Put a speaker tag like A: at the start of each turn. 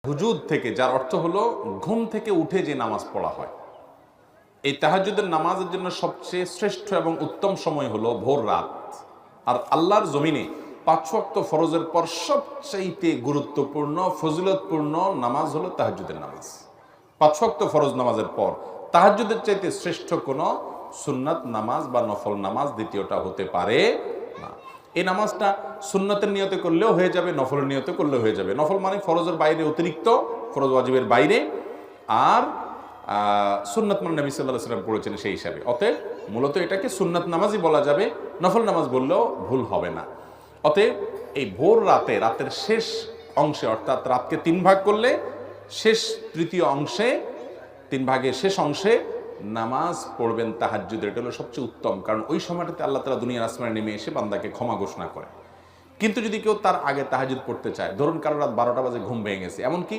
A: হুজুদ থেকে, যার অর্থ হলো ঘুম থেকে উঠে যে নামাজ পড়া হয়, এই তাহাজ্জুদের নামাজের জন্য সবচেয়ে শ্রেষ্ঠ এবং উত্তম সময় হলো ভোর রাত। আর আল্লাহর জমিনে 5 ওয়াক্ত ফরজের পর সবচাইতে গুরুত্বপূর্ণ ফজিলতপূর্ণ নামাজ হলো তাহাজ্জুদের নামাজ। 5 ওয়াক্ত ফরজ নামাজের পর তাহাজ্জুদের চাইতে শ্রেষ্ঠ কোনো সুন্নাত নামাজ বা নফল নামাজ দ্বিতীয়টা হতে পারে না। এই নামাজটা সুন্নতের নিয়তে করলেও হয়ে যাবে, নফলের নিয়তে করলেও হয়ে যাবে। নফল মানে ফরজের বাইরে, অতিরিক্ত ফরজ ওয়াজিবের বাইরে, আর সুন্নাত মানে নবী সাল্লাল্লাহু আলাইহি ওয়াসাল্লাম পড়েছেন সেই হিসাবে। অতএব মূলত এটাকে সুন্নাত নামাজই বলা যাবে, নফল নামাজ বললেও ভুল হবে না। অতএব এই ভোর রাতে, রাতের শেষ অংশে, অর্থাৎ রাতকে 3 ভাগ করলে শেষ তৃতীয় অংশে, 3 ভাগের শেষ অংশে নামাজ পড়বেন তাহাজ্জুদের। এটা হলো সবচেয়ে উত্তম, কারণ ওই সময়টাতে আল্লাহ তাআলা দুনিয়ার আসমানে নেমে এসে বান্দাকে ক্ষমা ঘোষণা করে। কিন্তু যদি কেউ তার আগে তাহাজ্জুদ পড়তে চায়, ধরুন কারো রাত 12টা বাজে ঘুম ভেঙে গেছে, এমনকি